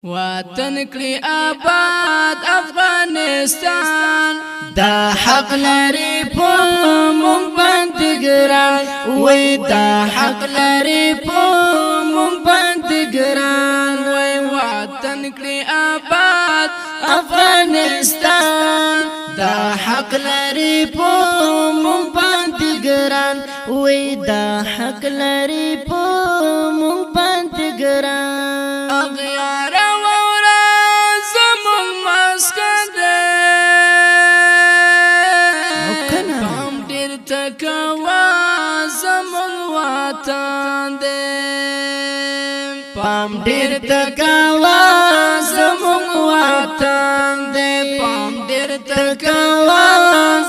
وطن کړي آباد افغانستان دا حق لري په مونږ باندې ګران وای دا حق لري په مونږ باندې ګران وای وطن کړي آباد افغانستان دا حق لري په مونږ باندې ګران وای دا حق لري په مونږ باندې ګران اغیار پام ډیر تکوا زمون وطن دې پام ډیر تکوا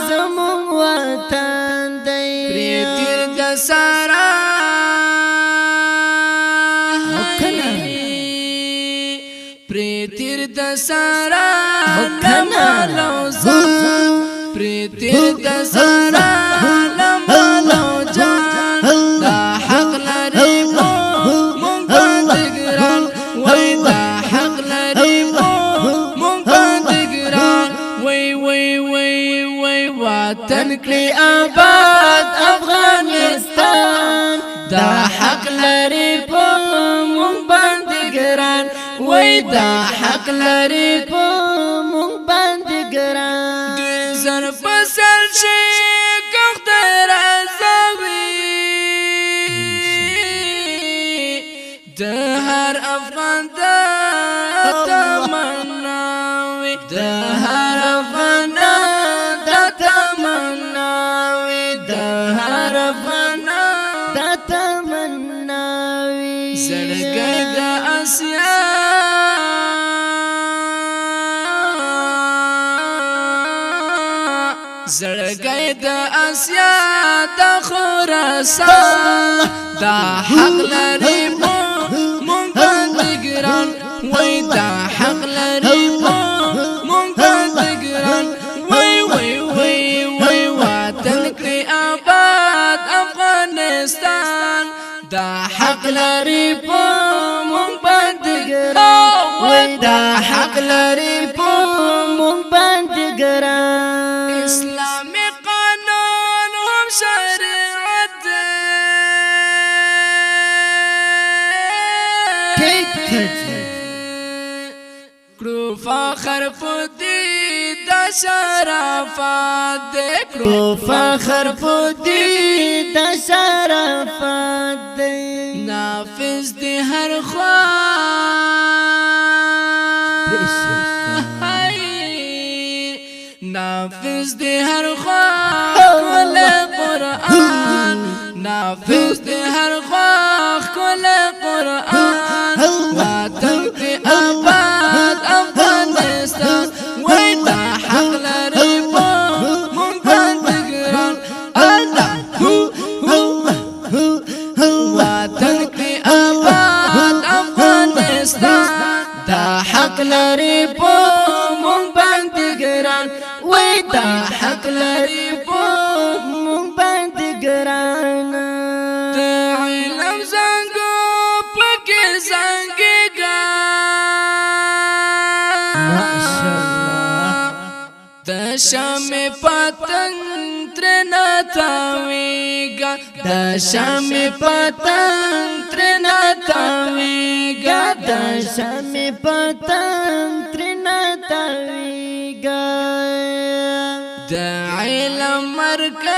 زمون وطن دې پریتیر د سارا پریتیر د سارا نمالو زان پریتیر د سارا نمالو جان دا حق لري وطن کړي آباد افغانستان دا حق لري په مونږ باندې ګران وای دا حق لري په مونږ باندې ګران ډېر زر فصل شي کښت راځوي د هر افغان د تمنا وي د هر افغان زړګي د اسیا زړګي د اسیا د خراسان دا حق لري مونږ باندې ګران وای دا حق لري مونږ باندې ګران وای وای وای وای وطن کړي آباد افغانستان دا حق لري په مونږ باندې ګران وای دا حق لري په مونږ باندې ګران اسلامي قانون هم شریعت کړو فخر پدې د شرافت کړو فخر پدې د شرافت نافذ دی هر خوا نافذ دی هر خوا کل قرآن نافذ دی هر خوا کل قرآن وطن کی آباد افغانستان وای دا حق لري مونږ باندې ګران الله وطن کی آباد افغانستان دا حق لري مونږ باندې ګران وای دا حق لري مونږ باندې ګران د علم زنګو پکې زنګيګا ماشاءالله د شام پتنګ ترنا تاويګا د شام پتنګ ترنا تاويګا د شام پتنګ ترنا تاويګا د علم مرکز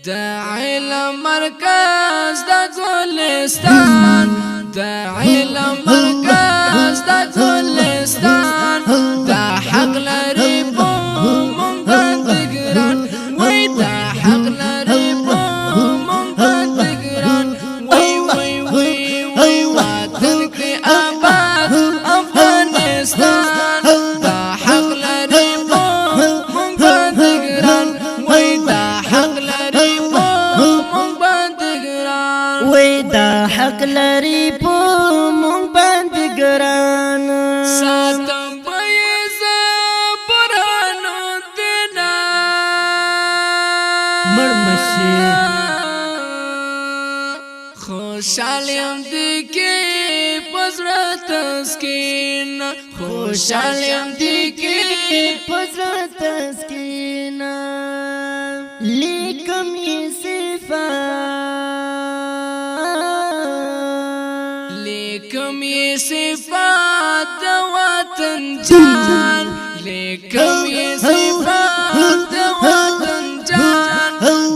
د علم مرکز د ګلستان د علم مرکز د ګلستان دا حق لري مونږ باندې ګران وای دا حق لري مونږ باندې ګران وای وای وای وای وطن کې آباد افغانستان دا حق لري مونږ باندې ګران وای دا حق لري مونږ باندې ګران وای دا حق لري مونږ باندې ګران ساتم بيز برانو دینا مرمشي خوشحال یم دی کی پزړه تسکین خوشحال یم دی کی پزړه تسکین لیکم یې صفات د وطن جان لیکم یې صفات د وطن جان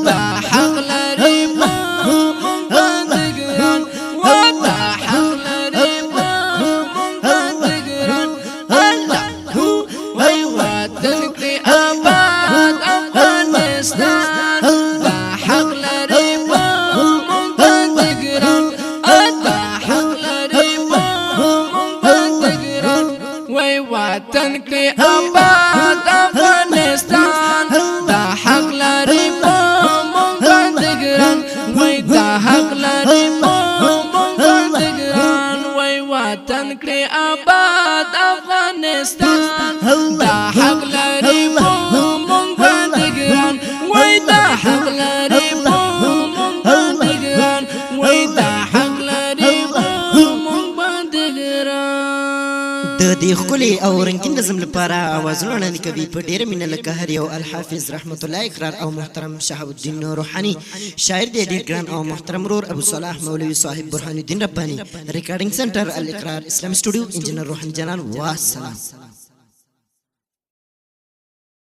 دا حق لري مونږ باندې ګران و دا حق لري مونږ باندې ګران الله وای وطن کې آباد افغانستان دا حق لري مونږ باندې ګران دا حق لري وطن کې آباد افغانستان دا حق لري مونږ باندې ګران وای دا حق لري مونږ باندې ګران وای وطن کې آباد افغانستان دا حق لري مونږ باندې ګران وای دا حق لري مونږ باندې ګران وای دا حق لري مونږ باندې ګران د دې خولي او رنگین نظم لپاره اوازونه وړاندې کوي په ډیره مینه لکه هر یو الحافظ رحمت الله اقرار او محترم شهاب الدین روحانی شاعر دی ډیر ګران او محترم رور ابو صلاح مولوی صاحب برهان الدین ربانی ریکارډینګ سنټر الاقرار اسلام سټوډیو انجینر روحان جنان والسلام